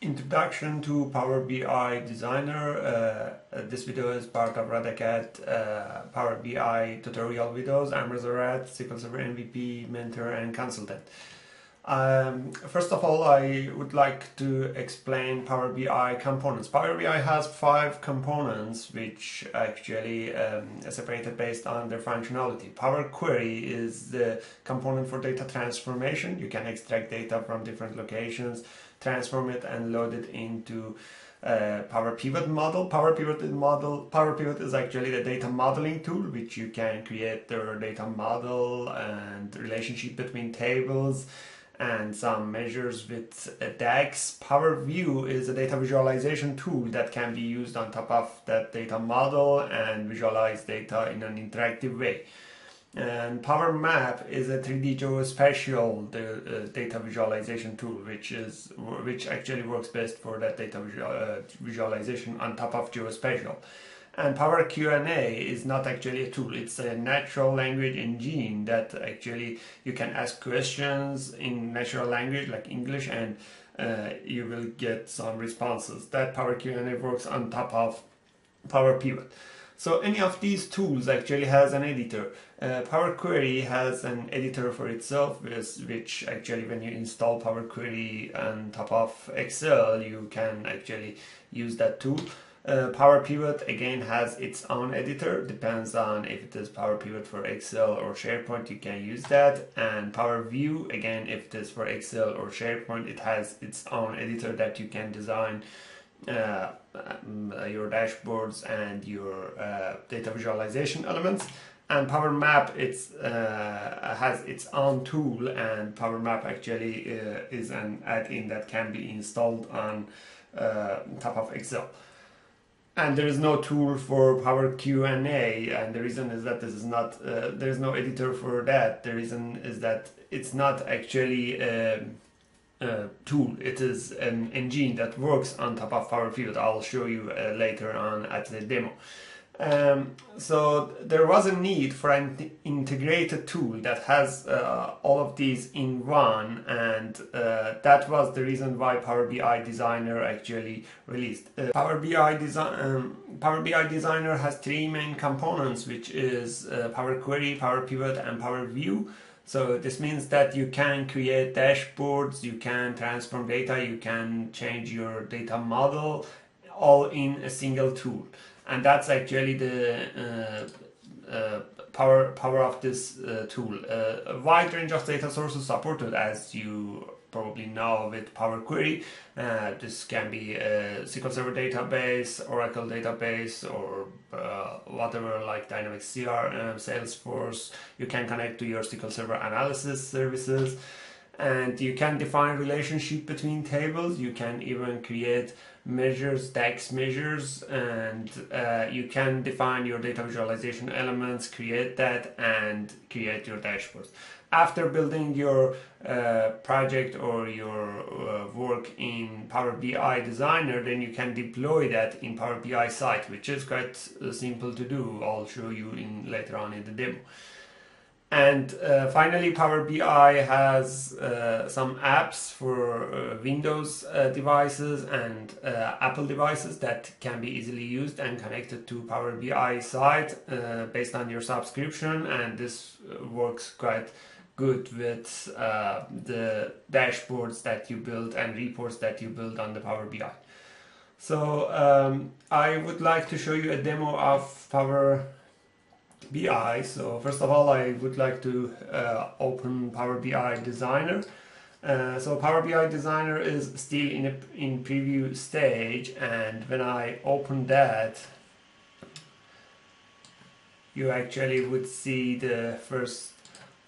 Introduction to Power BI Designer. This video is part of Radacat Power BI tutorial videos. I'm Reza Rad, SQL Server MVP, mentor and consultant. First of all, I would like to explain Power BI components. Power BI has 5 components which actually are separated based on their functionality. Power Query is the component for data transformation. You can extract data from different locations, transform it and load it into Power Pivot model. Power Pivot is actually the data modeling tool which you can create the data model and relationship between tables and some measures with DAX. Power View is a data visualization tool that can be used on top of that data model and visualize data in an interactive way. And Power Map is a 3D geospatial data visualization tool, which actually works best for that data visualization on top of geospatial. And Power Q&A is not actually a tool, it's a natural language engine that actually you can ask questions in natural language like English and you will get some responses. That Power Q&A works on top of Power Pivot. So any of these tools actually has an editor. Power Query has an editor for itself, which actually when you install Power Query on top of Excel, you can actually use that tool. Power Pivot again has its own editor, depends on if it is Power Pivot for Excel or SharePoint, you can use that. And Power View, again, if it is for Excel or SharePoint, it has its own editor that you can design your dashboards and your data visualization elements. And Power Map has its own tool, and Power Map actually is an add-in that can be installed on top of Excel. And there is no tool for Power Q&A, and the reason is that this is not there is no editor for that. The reason is that it's not actually a tool, it is an engine that works on top of Power Pivot. I'll show you later on at the demo. So there was a need for an integrated tool that has all of these in one, and that was the reason why Power BI Designer actually released. Power BI Designer has 3 main components, which is Power Query, Power Pivot and Power View. So this means that you can create dashboards, you can transform data, you can change your data model all in a single tool. And that's actually the power of this tool. A wide range of data sources supported, as you probably know, with Power Query. This can be a SQL Server database, Oracle database, or whatever, like Dynamics CRM, Salesforce. You can connect to your SQL Server analysis services, and you can define relationship between tables. You can even create measures, DAX measures, and you can define your data visualization elements, create that, and create your dashboards. After building your project or your work in Power BI Designer, then you can deploy that in Power BI site, which is quite simple to do. I'll show you later on in the demo. And finally, Power BI has some apps for Windows devices and Apple devices that can be easily used and connected to Power BI site based on your subscription, and this works quite good with the dashboards that you build and reports that you build on the Power BI. So I would like to show you a demo of Power BI. So first of all, I would like to open Power BI Designer. So Power BI Designer is still in preview stage, and when I open that, you actually would see the first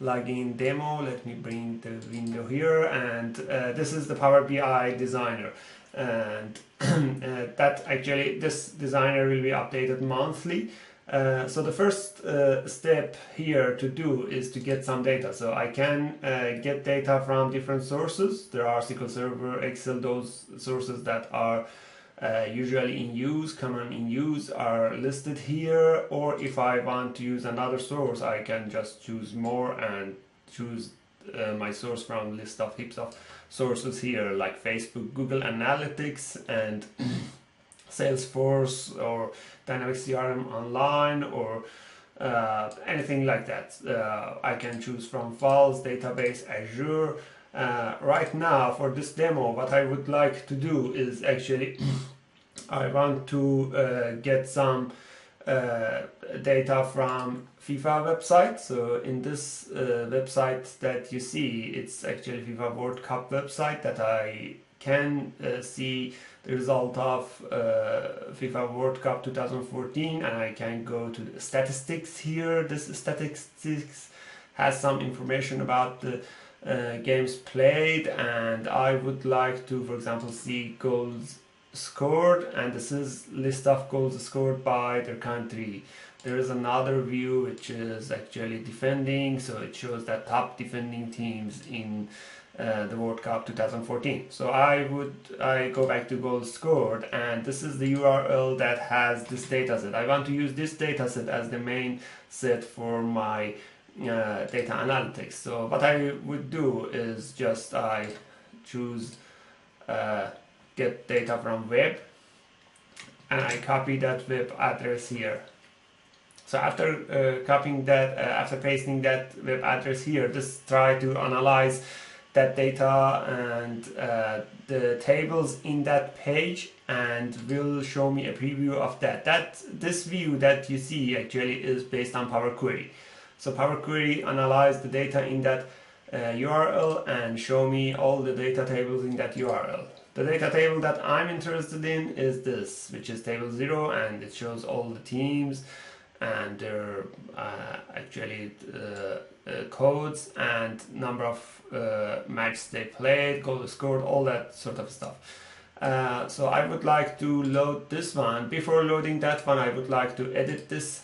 login demo. Let me bring the window here, and this is the Power BI Designer. And that actually, this designer will be updated monthly. So the first step here to do is to get some data. So I can get data from different sources. There are SQL Server, Excel, those sources that are usually in use, common in use, are listed here. Or if I want to use another source, I can just choose more and choose my source from list of heaps of sources here, like Facebook, Google Analytics, and Salesforce, or Dynamics CRM Online, or anything like that. I can choose from files, database, Azure. Right now, for this demo, what I would like to do is actually I want to get some data from FIFA website. So in this website that you see, it's actually FIFA World Cup website that I can see the result of FIFA World Cup 2014, and I can go to the statistics here. This statistics has some information about the games played, and I would like to, for example, see goals scored, and this is list of goals scored by their country. There is another view which is actually defending, so it shows that top defending teams in the World Cup 2014. So I go back to goals scored, and this is the URL that has this dataset. I want to use this dataset as the main set for my data analytics. So what I would do is just I choose get data from web, and I copy that web address here. So after copying that, after pasting that web address here, just try to analyze that data and the tables in that page, and will show me a preview of that. This view that you see actually is based on Power Query. So Power Query analyze the data in that URL and show me all the data tables in that URL. The data table that I'm interested in is this, which is table 0, and it shows all the teams and their actually codes and number of matches they played, goals scored, all that sort of stuff. So I would like to load this one. Before loading that one, I would like to edit this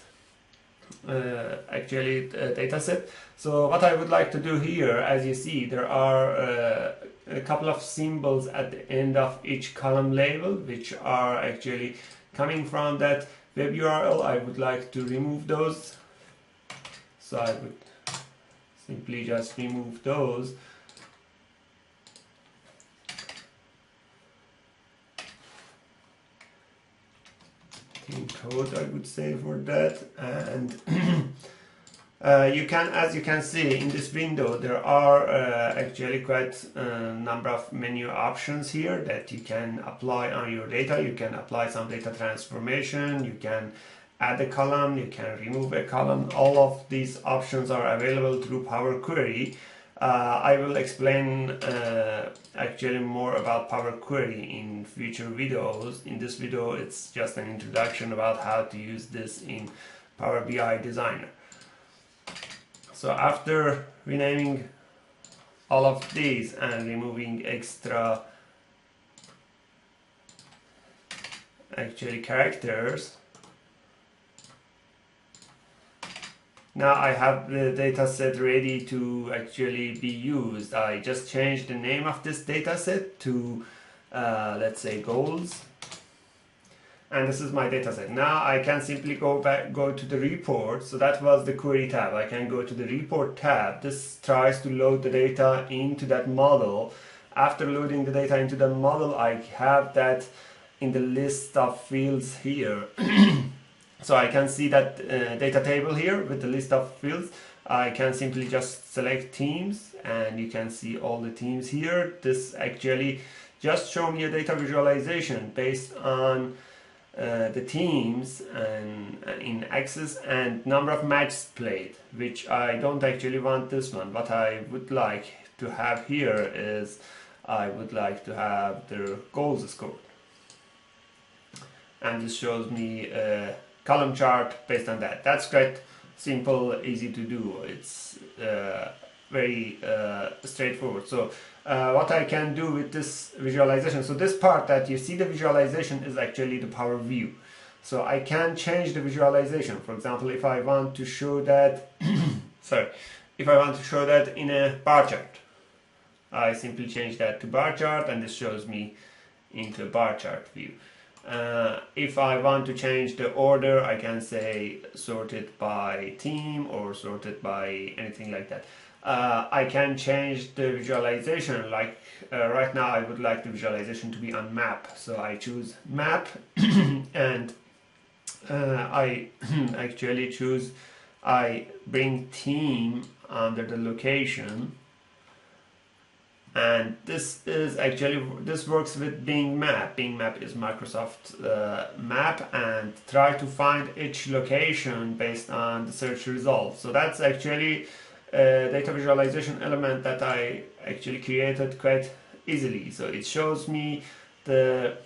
data set. So what I would like to do here, as you see, there are a couple of symbols at the end of each column label, which are actually coming from that web URL. I would like to remove those. So I would simply just remove those. In code, I would say, for that. And as you can see in this window, there are actually quite a number of menu options here that you can apply on your data. You can apply some data transformation, you can add a column, you can remove a column. All of these options are available through Power Query. I will explain actually more about Power Query in future videos. In this video, it's just an introduction about how to use this in Power BI Designer. So after renaming all of these and removing extra characters, now I have the data set ready to actually be used. I just changed the name of this data set to let's say goals, and this is my data set. Now I can simply go to the report. So that was the query tab. I can go to the report tab. This tries to load the data into that model. After loading the data into the model, I have that in the list of fields here. So I can see that data table here with the list of fields. I can simply just select teams, and you can see all the teams here. This actually just show me a data visualization based on the teams and in Access and number of matches played, which I don't actually want this one. What I would like to have here is I would like to have their goals scored, and this shows me a column chart based on that. That's quite simple, easy to do. It's very straightforward. So what I can do with this visualization, so this part that you see the visualization is actually the Power View. So I can change the visualization. For example, if I want to show that if I want to show that in a bar chart, I simply change that to bar chart, and this shows me into a bar chart view. If I want to change the order, I can say sorted by team or sorted by anything like that. I can change the visualization. Like right now I would like the visualization to be on map, so I choose map and I actually choose, I bring team under the location, and this is actually, this works with Bing Map. Bing Map is Microsoft map, and try to find each location based on the search results. So that's actually a data visualization element that I actually created quite easily. So it shows me the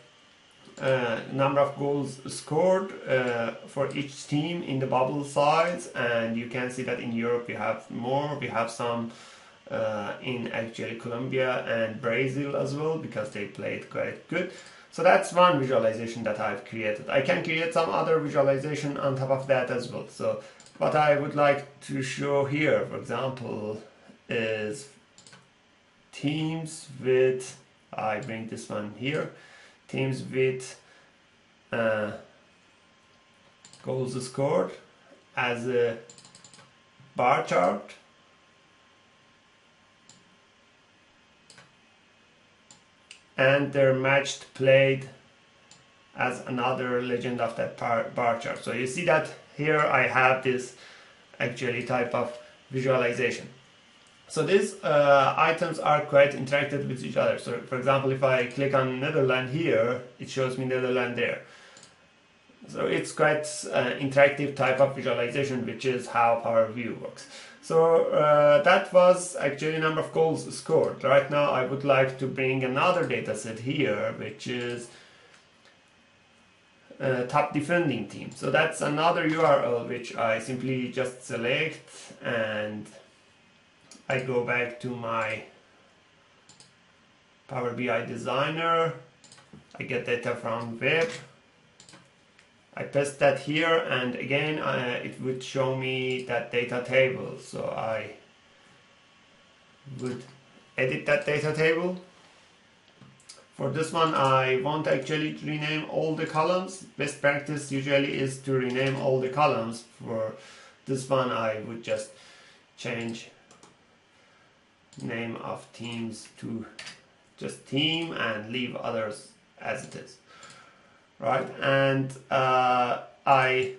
number of goals scored for each team in the bubble size, and you can see that in Europe we have more. We have some in actually Colombia and Brazil as well, because they played quite good. So that's one visualization that I've created. I can create some other visualization on top of that as well. So what I would like to show here, for example, is teams with, I bring this one here, teams with goals scored as a bar chart, and their matched played as another legend of that bar chart. So you see that here I have this actually type of visualization. So these items are quite interactive with each other. So for example, if I click on Netherlands here, it shows me Netherlands there. So it's quite interactive type of visualization, which is how Power View works. So that was actually number of goals scored. Right now I would like to bring another data set here, which is top defending team. So that's another URL which I simply just select, and I go back to my Power BI designer. I get data from web. I paste that here, and again it would show me that data table. So I would edit that data table. For this one I won't actually rename all the columns. Best practice usually is to rename all the columns. For this one I would just change name of teams to just team and leave others as it is, right? And I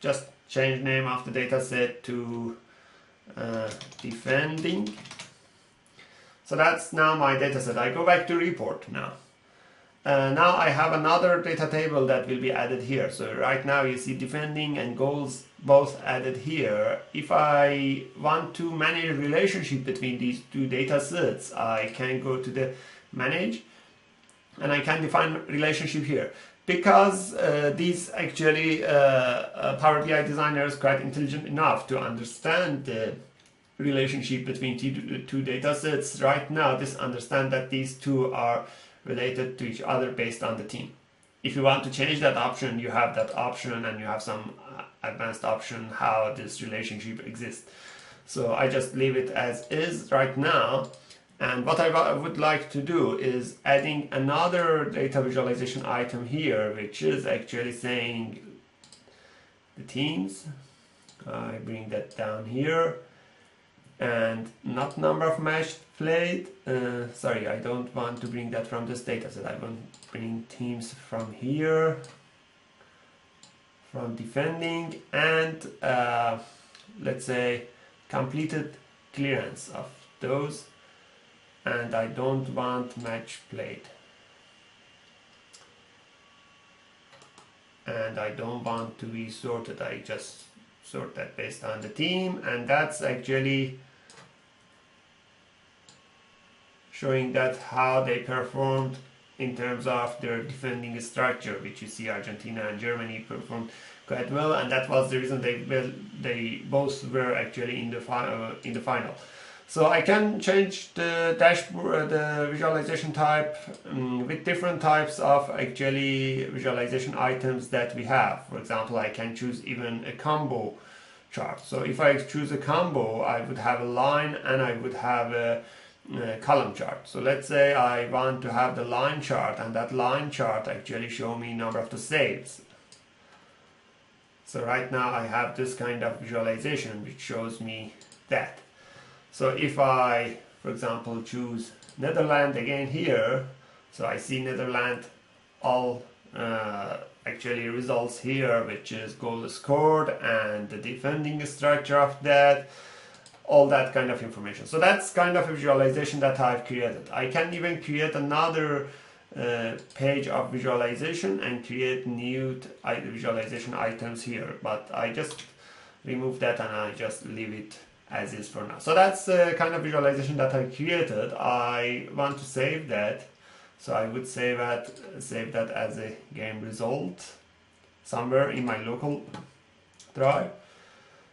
just change name of the data set to defending. So that's now my data set. I go back to report now. Now I have another data table that will be added here. So right now you see defending and goals both added here. If I want to manage relationship between these two data sets, I can go to the manage and I can define relationship here. Because these actually Power BI designer is quite intelligent enough to understand the relationship between two data sets. Right now this understand that these two are related to each other based on the team. If you want to change that option, you have that option, and you have some advanced option how this relationship exists. So I just leave it as is right now. And what I would like to do is adding another data visualization item here, which is actually saying the teams. I bring that down here, and not number of match played. Sorry, I don't want to bring that from this data set. I want to bring teams from here, from defending, and let's say completed clearance of those. And I don't want match played. And I don't want to be sorted. I just sort that based on the team, and that's actually showing that how they performed in terms of their defending structure, which you see Argentina and Germany performed quite well, and that was the reason they both were actually in the final. So I can change the dashboard, the visualization type with different types of actually visualization items that we have. For example, I can choose even a combo chart. So if I choose a combo, I would have a line and I would have a column chart. So let's say I want to have the line chart, and that line chart actually show me number of the saves. So right now I have this kind of visualization which shows me that. So if I, for example, choose Netherlands again here, so I see Netherlands all actually results here, which is goal scored and the defending structure of that, all that kind of information. So that's kind of a visualization that I've created. I can even create another page of visualization and create new visualization items here, but I just remove that and I just leave it as is for now. So that's the kind of visualization that I created. I want to save that, so I would save that as a game result somewhere in my local drive.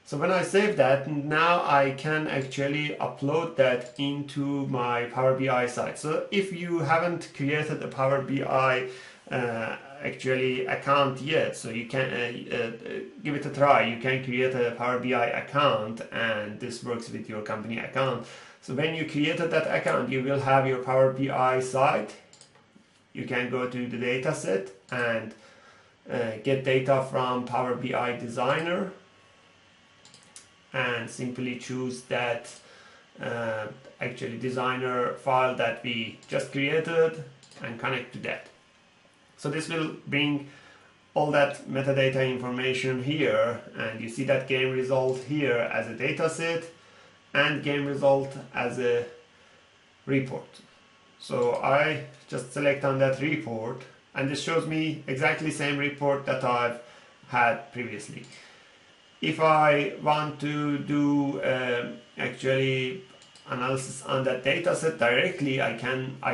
So when I save that, now I can actually upload that into my Power BI site. So if you haven't created a Power BI actually account yet, so you can give it a try. You can create a Power BI account, and this works with your company account. So when you created that account, you will have your Power BI site. You can go to the data set and get data from Power BI Designer, and simply choose that actually designer file that we just created and connect to that. So this will bring all that metadata information here, and you see that game result here as a data set and game result as a report. So I just select on that report, and this shows me exactly the same report that I've had previously. If I want to do actually analysis on that data set directly, I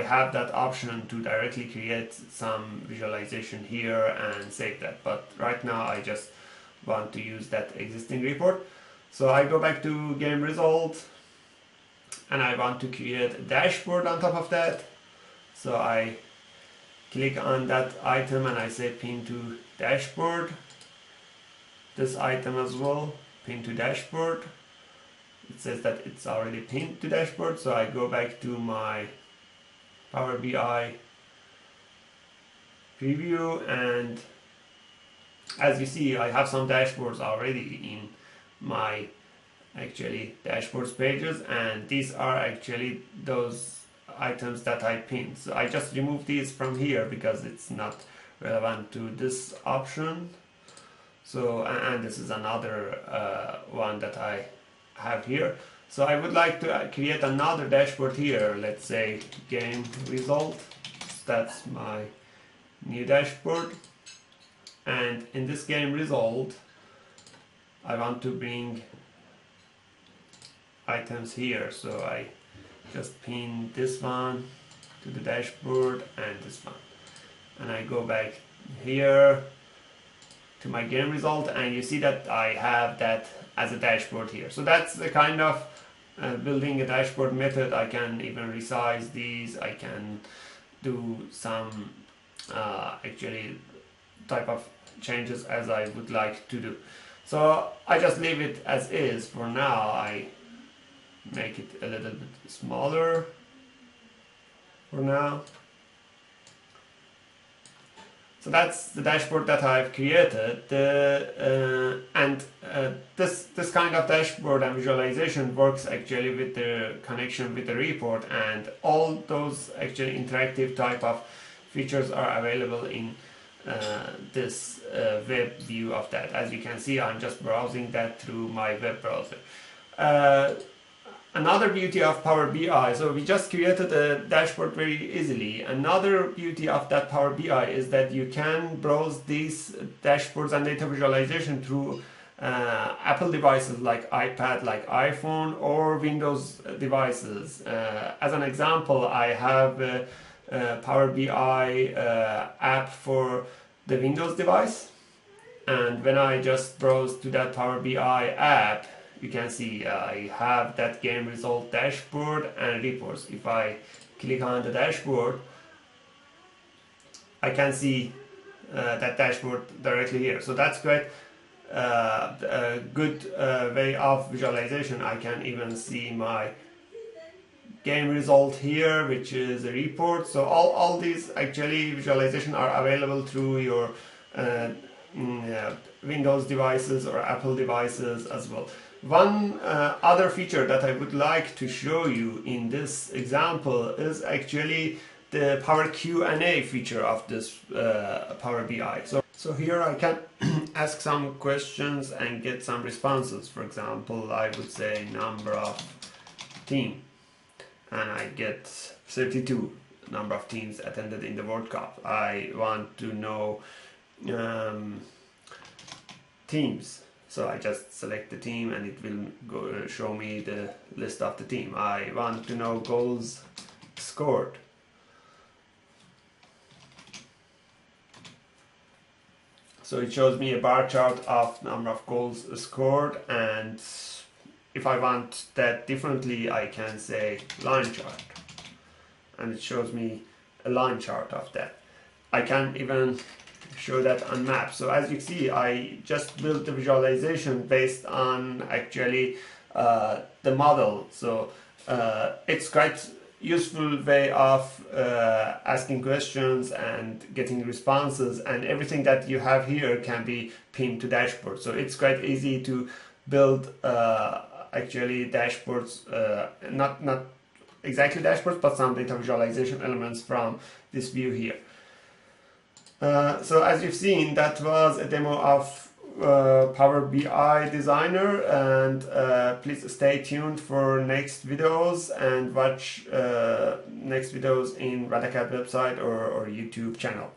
have that option to directly create some visualization here and save that. But right now I just want to use that existing report. So I go back to game result, and I want to create a dashboard on top of that. So I click on that item and I say pin to dashboard. This item as well, pin to dashboard. It says that it's already pinned to dashboard, so I go back to my Power BI preview, and as you see, I have some dashboards already in my actually dashboards pages, and these are actually those items that I pinned. So I just remove these from here because it's not relevant to this option. So, and this is another one that I have here. So I would like to create another dashboard here. Let's say game result. That's my new dashboard. And in this game result, I want to bring items here. So I just pin this one to the dashboard and this one. And I go back here to my game result, and you see that I have that as a dashboard here. So that's the kind of building a dashboard method. I can even resize these. I can do some actually type of changes as I would like to do. So I just leave it as is for now. I make it a little bit smaller for now. So that's the dashboard that I've created, this kind of dashboard and visualization works actually with the connection with the report, and all those actually interactive type of features are available in this web view of that. As you can see, I'm just browsing that through my web browser. Another beauty of Power BI, so we just created a dashboard very easily. Another beauty of that Power BI is that you can browse these dashboards and data visualization through Apple devices like iPad, like iPhone, or Windows devices. As an example, I have a Power BI app for the Windows device, and when I just browse to that Power BI app, you can see I have that game result dashboard and reports. If I click on the dashboard, I can see that dashboard directly here. So that's great. A good way of visualization. I can even see my game result here, which is a report. So all these actually visualization are available through your Windows devices or Apple devices as well. One other feature that I would like to show you in this example is actually the Power Q&A feature of this Power BI. So here I can ask some questions and get some responses. For example, I would say number of team, and I get 32 number of teams attended in the World Cup. I want to know teams. So I just select the team and it will show me the list of the team. I want to know goals scored. So it shows me a bar chart of number of goals scored, and if I want that differently, I can say line chart, and it shows me a line chart of that. I can even show that on maps. So as you see, I just built the visualization based on actually the model. So it's quite useful way of asking questions and getting responses, and everything that you have here can be pinned to dashboard. So it's quite easy to build actually dashboards, not exactly dashboards, but some data visualization elements from this view here. So as you've seen, that was a demo of Power BI Designer, and please stay tuned for next videos and watch next videos in Radacat website or YouTube channel.